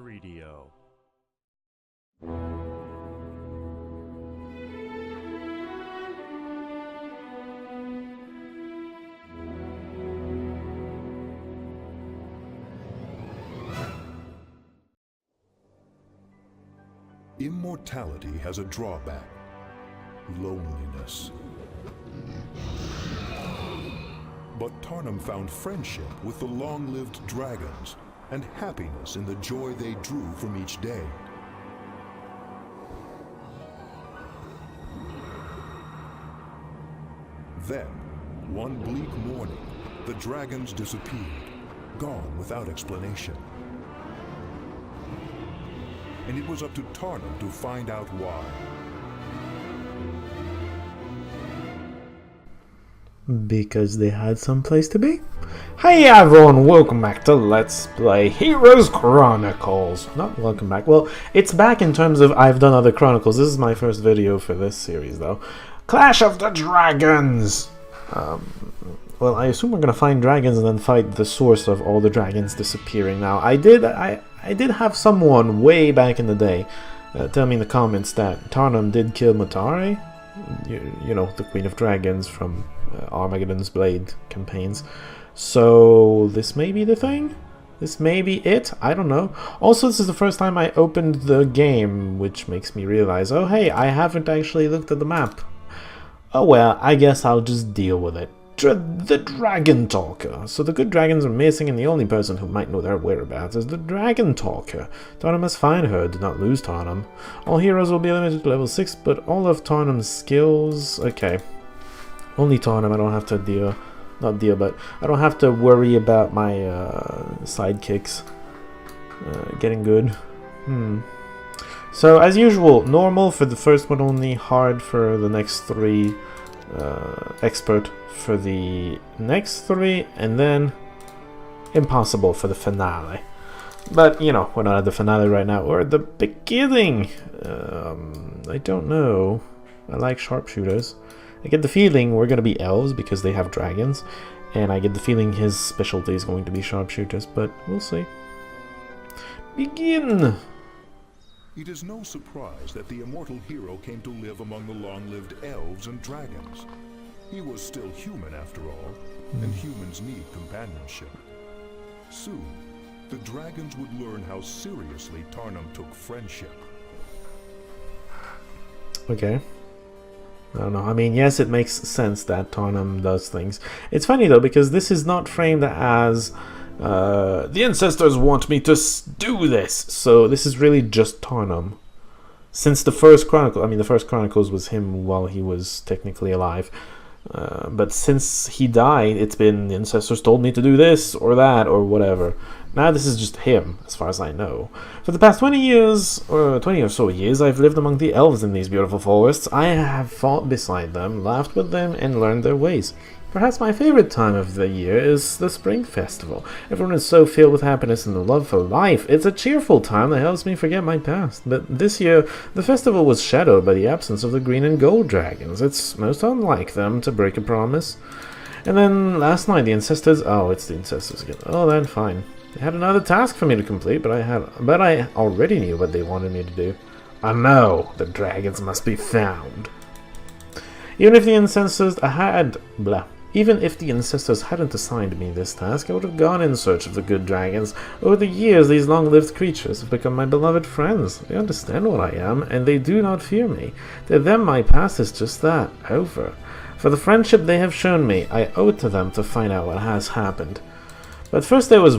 3DO. Immortality has a drawback: loneliness. But Tarnum found friendship with the long-lived dragons and happiness in the joy they drew from each day. Then, one bleak morning, the dragons disappeared, gone without explanation. And it was up to Tarnum to find out why. Because they had some place to be. Hey everyone, welcome back to Let's Play Heroes Chronicles. Not welcome back. Well, it's back in terms of I've done other Chronicles. This is my first video for this series, though. Clash of the Dragons! Well, I assume we're gonna find dragons and then fight the source of all the dragons disappearing. Now, I did have someone way back in the day tell me in the comments that Tarnum did kill Matare. You know, the Queen of Dragons from Armageddon's Blade campaigns. So this may be the thing? This may be it? I don't know. Also, this is the first time I opened the game, which makes me realize, oh hey, I haven't actually looked at the map. Oh well, I guess I'll just deal with it. The Dragon Talker. So the good dragons are missing, and the only person who might know their whereabouts is the Dragon Talker. Tarnum must find her. Do not lose Tarnum. All heroes will be limited to level 6, but all of Tarnum's skills... Okay. Only Tarnum. I don't have to deal... Not deal, but I don't have to worry about my sidekicks getting good. So, as usual, normal for the first one only, hard for the next three, expert for the next three, and then impossible for the finale. But, you know, we're not at the finale right now, we're at the beginning. I don't know. I like sharpshooters. I get the feeling we're going to be elves because they have dragons, and I get the feeling his specialty is going to be sharpshooters, but we'll see. Begin! It is no surprise that the immortal hero came to live among the long-lived elves and dragons. He was still human after all, and humans need companionship. Soon, the dragons would learn how seriously Tarnum took friendship. Okay. I don't know. I mean, yes, it makes sense that Tarnum does things. It's funny, though, because this is not framed as... the ancestors want me to do this. So this is really just Tarnum. Since the first Chronicle, I mean, the first Chronicles was him while he was technically alive. But since he died, it's been the ancestors told me to do this or that or whatever. Now this is just him, as far as I know. For the past 20 years, or 20 or so years, I've lived among the elves in these beautiful forests. I have fought beside them, laughed with them, and learned their ways. Perhaps my favorite time of the year is the Spring Festival. Everyone is so filled with happiness and the love for life. It's a cheerful time that helps me forget my past. But this year, the festival was shadowed by the absence of the green and gold dragons. It's most unlike them to break a promise. And then last night, the ancestors... Oh, it's the ancestors again. Oh, then fine. They had another task for me to complete, but I already knew what they wanted me to do. I know the dragons must be found. Even if the ancestors hadn't assigned me this task, I would have gone in search of the good dragons. Over the years, these long-lived creatures have become my beloved friends. They understand what I am, and they do not fear me. To them, my past is just that, over. For the friendship they have shown me, I owe it to them to find out what has happened. But first there was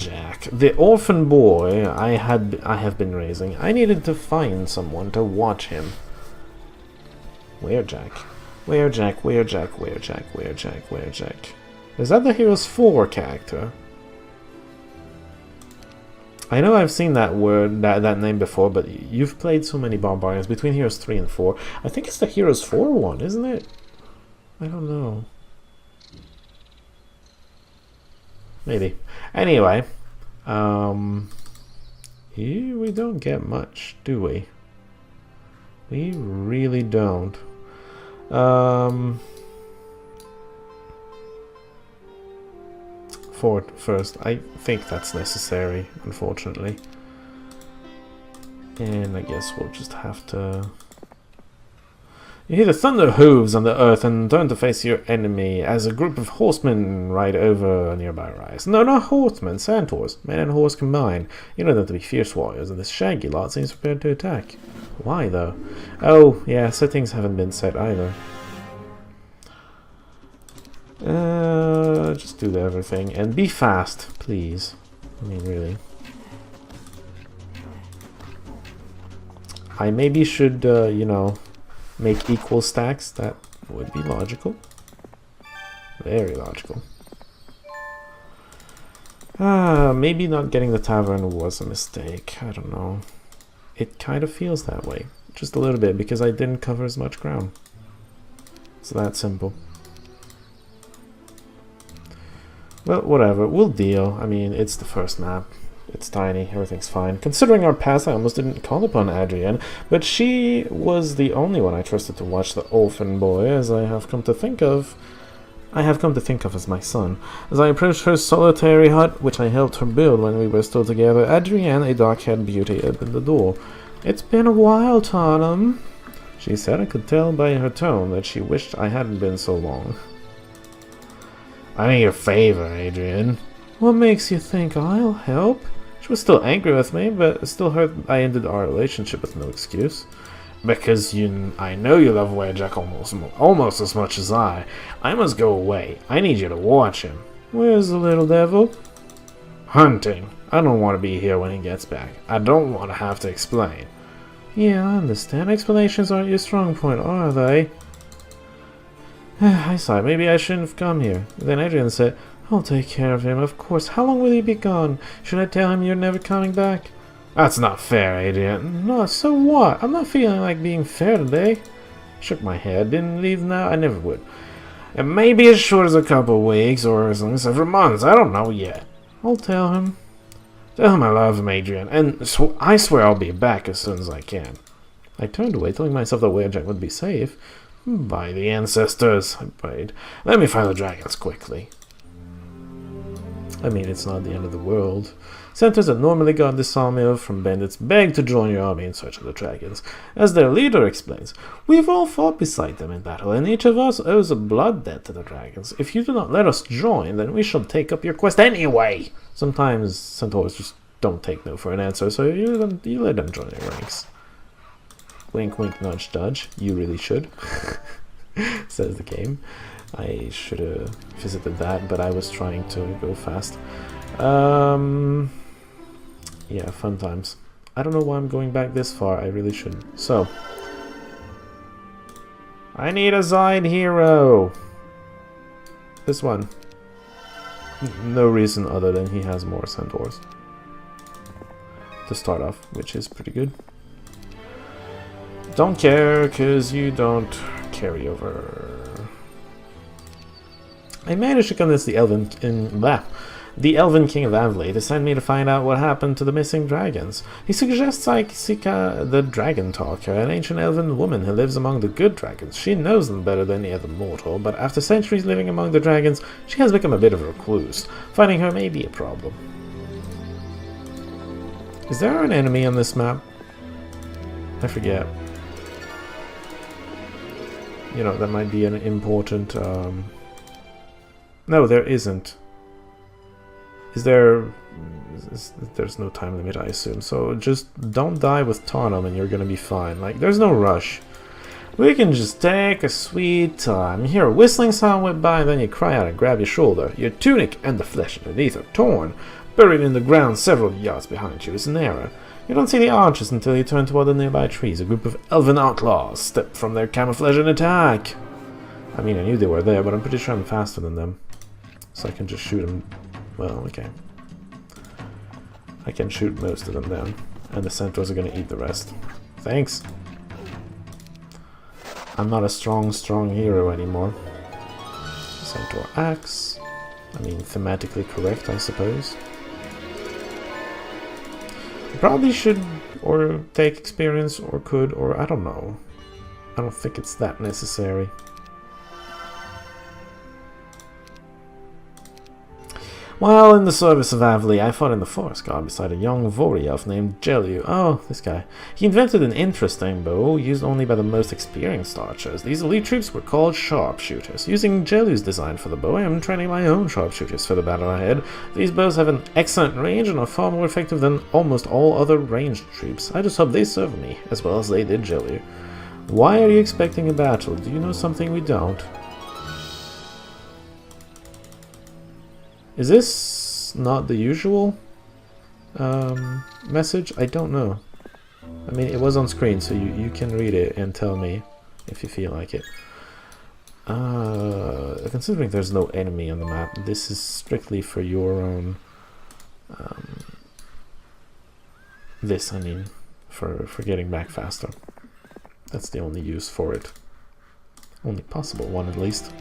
Jack, the orphan boy I have been raising. I needed to find someone to watch him. Jack? Where Jack? Is that the Heroes 4 character? I know I've seen that word, that name before, but you've played so many Barbarians between Heroes 3 and 4. I think it's the Heroes 4 one, isn't it? I don't know. Maybe. Anyway, here we don't get much, do we? We really don't. Fort first. I think that's necessary, unfortunately. And I guess we'll just have to... You hear the thunder hooves on the earth and turn to face your enemy as a group of horsemen ride over a nearby rise. No, not horsemen, centaurs. Man and horse combined. You know them to be fierce warriors, and this shaggy lot seems prepared to attack. Why, though? Oh, yeah, settings haven't been set either. Just do everything. And be fast, please. I mean, really. I maybe should, you know... make equal stacks. That would be logical. Very logical. Maybe not getting the tavern was a mistake. I don't know. It kind of feels that way. Just a little bit, because I didn't cover as much ground. It's that simple. Well, whatever. We'll deal. I mean, it's the first map. It's tiny, everything's fine. Considering our past, I almost didn't call upon Adrienne, but she was the only one I trusted to watch the orphan boy, as I have come to think of as my son. As I approached her solitary hut, which I helped her build when we were still together, Adrienne, a dark-haired beauty, opened the door. "It's been a while, Tottenham," she said. I could tell by her tone that she wished I hadn't been so long. "I need a favor, Adrienne." "What makes you think I'll help?" She was still angry with me, but still hurt I ended our relationship with no excuse. "Because I know you love Wherejack almost as much as I. I must go away. I need you to watch him." "Where's the little devil?" "Hunting. I don't want to be here when he gets back. I don't want to have to explain." "Yeah, I understand. Explanations aren't your strong point, are they?" I sighed. Maybe I shouldn't have come here. Then Adrian said, "I'll take care of him, of course. How long will he be gone? Should I tell him you're never coming back?" "That's not fair, Adrian." "No, so what? I'm not feeling like being fair today." Shook my head. "Didn't leave now? I never would." "It may be as short as a couple of weeks, or as long as several months. I don't know yet." "I'll tell him." "Tell him I love him, Adrian, and I swear I'll be back as soon as I can." I turned away, telling myself that Wherejack would be safe. "By the ancestors," I prayed. "Let me find the dragons quickly." I mean, it's not the end of the world. Centaurs that normally guard the sawmill from bandits beg to join your army in search of the dragons. As their leader explains, "We've all fought beside them in battle, and each of us owes a blood debt to the dragons. If you do not let us join, then we shall take up your quest anyway." Sometimes centaurs just don't take no for an answer, so you let them join your ranks. Wink, wink, nudge, nudge. You really should, says the game. I should have visited that, but I was trying to go fast. Yeah, fun times. I don't know why I'm going back this far. I really shouldn't. So, I need a side hero. This one. No reason other than he has more centaurs to start off, which is pretty good. Don't care, because you don't carry over. I managed to convince the Elven King of Avlay to send me to find out what happened to the missing dragons. He suggests I seek the Dragon Talker, an ancient elven woman who lives among the good dragons. She knows them better than any other mortal, but after centuries living among the dragons, she has become a bit of a recluse. Finding her may be a problem. Is there an enemy on this map? I forget. You know, that might be an important... No, there isn't. Is there... There's no time limit, I assume. So just don't die with Tarnum and you're gonna be fine. Like, there's no rush. We can just take a sweet time. You hear a whistling sound whip by, and then you cry out and grab your shoulder. Your tunic and the flesh underneath are torn. Buried in the ground several yards behind you is an arrow. You don't see the archers until you turn toward the nearby trees. A group of elven outlaws step from their camouflage and attack. I mean, I knew they were there, but I'm pretty sure I'm faster than them. So I can just shoot them. Well, okay. I can shoot most of them down. And the centaurs are going to eat the rest. Thanks. I'm not a strong hero anymore. Centaur axe. I mean, thematically correct, I suppose. I probably should, or take experience, or could, or I don't know. I don't think it's that necessary. While in the service of Avli, I fought in the forest guard beside a young Vori elf named Jelu. Oh, this guy. He invented an interesting bow, used only by the most experienced archers. These elite troops were called sharpshooters. Using Jelu's design for the bow, I am training my own sharpshooters for the battle ahead. These bows have an excellent range and are far more effective than almost all other ranged troops. I just hope they serve me, as well as they did Jelu. Why are you expecting a battle? Do you know something we don't? Is this not the usual message? I don't know. I mean, it was on screen, so you can read it and tell me if you feel like it. Considering there's no enemy on the map, this is strictly for your own... I mean, for getting back faster. That's the only use for it. Only possible one, at least.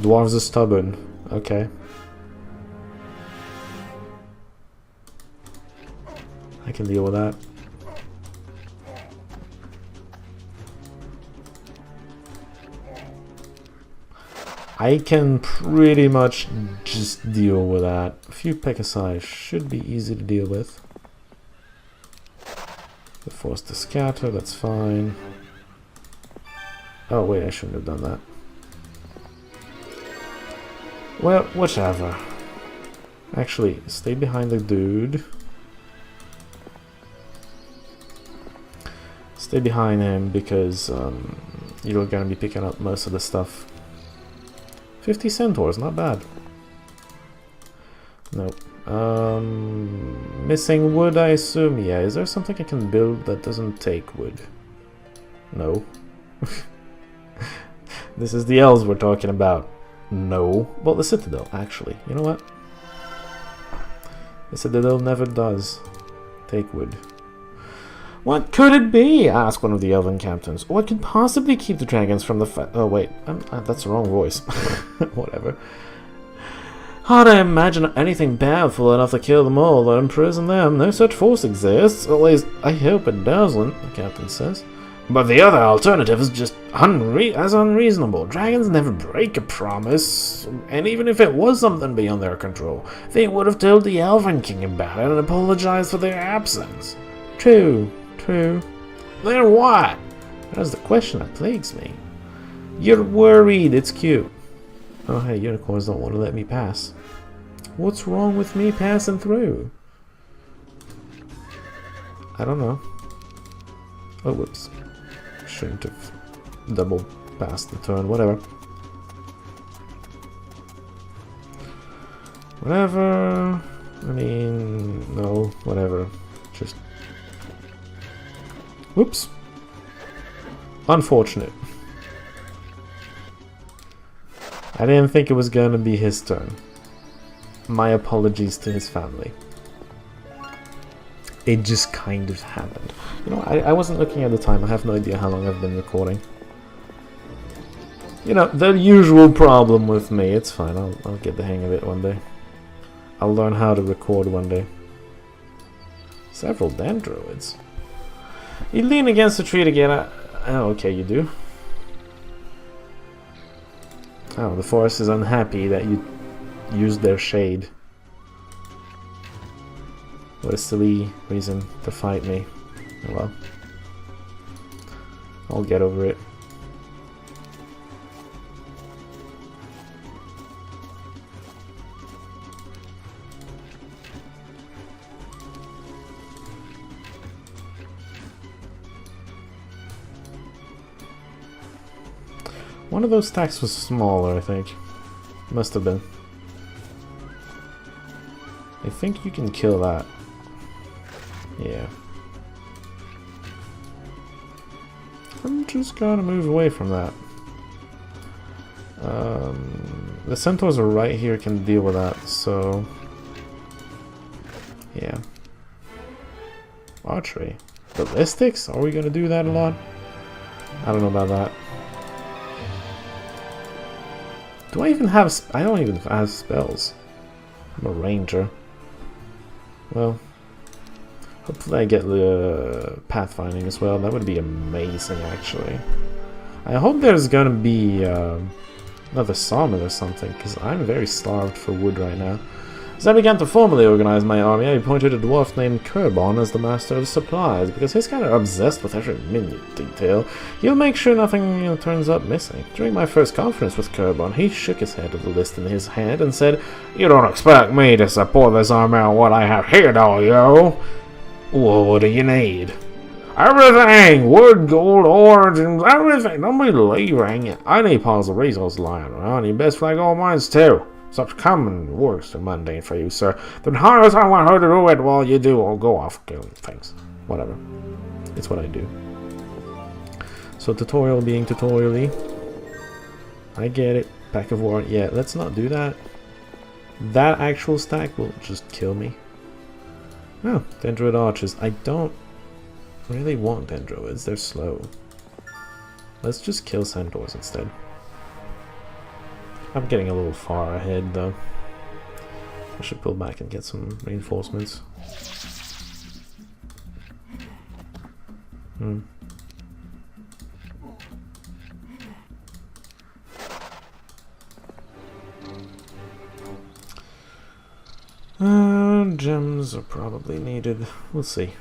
Dwarves are stubborn. Okay. I can deal with that. I can pretty much just deal with that. A few Pekasai should be easy to deal with. The force to scatter, that's fine. Oh wait, I shouldn't have done that. Well, whichever. Actually, stay behind the dude. Stay behind him because you're gonna be picking up most of the stuff. 50 centaurs, not bad. Nope. Missing wood, I assume. Yeah, is there something I can build that doesn't take wood? No. This is the elves we're talking about. No. Well, the citadel, actually. You know what? The citadel never does take wood. What could it be? Asked one of the elven captains. What could possibly keep the dragons from the oh wait, that's the wrong voice. Whatever. Hard to imagine anything powerful enough to kill them all or imprison them. No such force exists. At least, I hope it doesn't, the captain says. But the other alternative is just as unreasonable. Dragons never break a promise, and even if it was something beyond their control, they would have told the Elven King about it and apologized for their absence. True, true. Then what? That's the question that plagues me. You're worried, it's cute. Oh hey, unicorns don't want to let me pass. What's wrong with me passing through? I don't know. Oh, whoops. Shouldn't have double passed the turn, whatever. Whatever. I mean, no, whatever. Just... Whoops. Unfortunate. I didn't think it was going to be his turn. My apologies to his family. It just kind of happened. You know, I wasn't looking at the time. I have no idea how long I've been recording. You know, the usual problem with me. It's fine. I'll get the hang of it one day. I'll learn how to record one day. Several dendroids. You lean against the tree to get out. Oh, okay, you do. Oh, the forest is unhappy that you used their shade. What a silly reason to fight me. Oh well. I'll get over it. One of those stacks was smaller, I think. Must have been. I think you can kill that. Yeah. I'm just gonna move away from that. The centaurs are right here, can deal with that, so... Yeah. Archery. Ballistics? Are we gonna do that a lot? I don't know about that. Do I even have... I don't even have spells. I'm a ranger. Well... Hopefully I get the pathfinding as well. That would be amazing, actually. I hope there's gonna be another sawmill or something, because I'm very starved for wood right now. As I began to formally organize my army, I appointed a dwarf named Kurbon as the master of supplies, because he's kind of obsessed with every minute detail. He'll make sure nothing turns up missing. During my first conference with Kurbon, he shook his head at the list in his hand and said, "You don't expect me to support this army on what I have here, do you? Well, what do you need?" "Everything! Wood, gold, origins, everything! Don't be leaving. I need piles of resources lying around. You best flag all mines too. Such common works are mundane for you, sir. Then hire someone who to do it while you do, or go off killing things." Whatever. It's what I do. So tutorial being tutorial-y. I get it. Pack of war. Yeah, let's not do that. That actual stack will just kill me. Oh, Dendroid archers. I don't really want Dendroids. They're slow. Let's just kill centaurs instead. I'm getting a little far ahead though. I should pull back and get some reinforcements. Gems are probably needed. We'll see.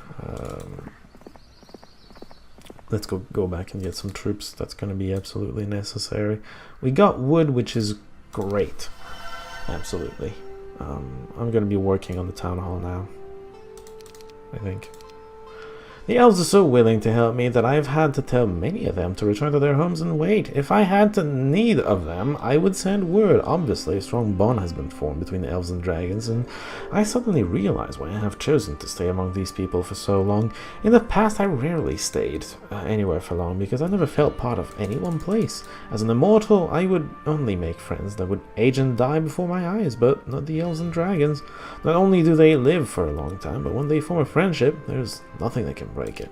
Let's go back and get some troops. That's going to be absolutely necessary. We got wood, which is great. Absolutely. I'm going to be working on the town hall now, I think. The elves are so willing to help me that I've had to tell many of them to return to their homes and wait. If I had to need of them, I would send word. Obviously, a strong bond has been formed between the elves and dragons, and I suddenly realize why I have chosen to stay among these people for so long. In the past, I rarely stayed anywhere for long because I never felt part of any one place. As an immortal, I would only make friends that would age and die before my eyes, but not the elves and dragons. Not only do they live for a long time, but when they form a friendship, there's nothing that can break it.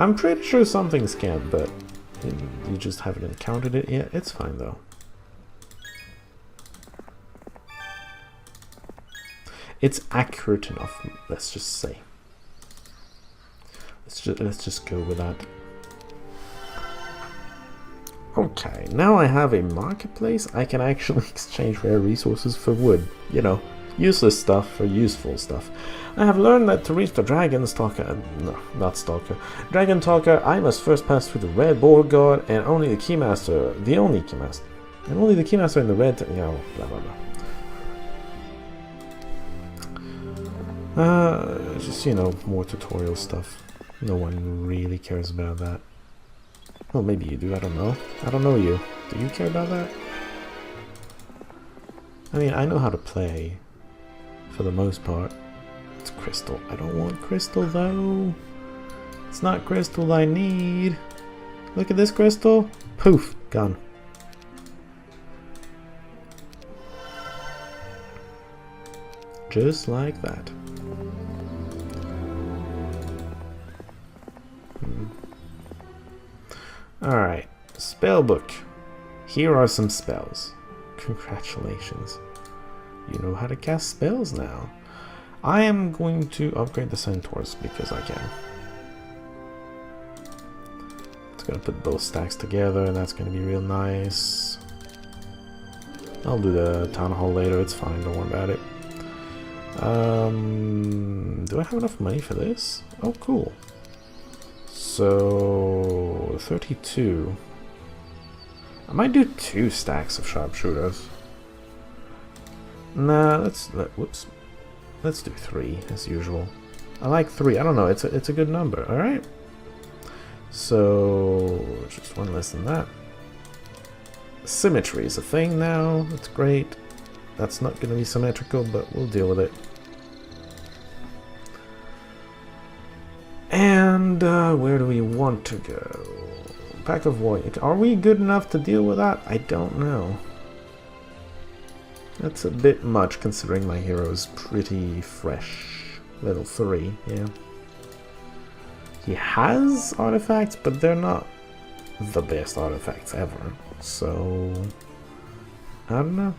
I'm pretty sure something's can't, but you just haven't encountered it yet. It's fine though. It's accurate enough, let's just say. Let's just go with that. Okay, now I have a marketplace. I can actually exchange rare resources for wood. You know, useless stuff for useful stuff. I have learned that to reach the Dragon Stalker, no, not Stalker, Dragon Talker, I must first pass through the Red Board Guard and only the Keymaster, the only Keymaster, and only the Keymaster in the Red, you know, blah blah blah. Just, you know, more tutorial stuff. No one really cares about that. Well, maybe you do, I don't know. I don't know you. Do you care about that? I mean, I know how to play, for the most part. It's crystal. I don't want crystal though. It's not crystal I need. Look at this crystal. Poof, gone. Just like that. Alright, spellbook. Here are some spells. Congratulations. You know how to cast spells now. I am going to upgrade the centaurs because I can. It's gonna put both stacks together and that's gonna be real nice. I'll do the town hall later, it's fine, don't worry about it. Do I have enough money for this? Oh, cool. So 32. I might do 2 stacks of sharpshooters. Nah, whoops. Let's do 3 as usual. I like 3. I don't know. It's a good number. All right. So just one less than that. Symmetry is a thing now. That's great. That's not going to be symmetrical, but we'll deal with it. And where do we want to go? Pack of Warrior. Are we good enough to deal with that? I don't know. That's a bit much considering my hero's pretty fresh. Level 3, yeah. He has artifacts, but they're not the best artifacts ever. So, I don't know.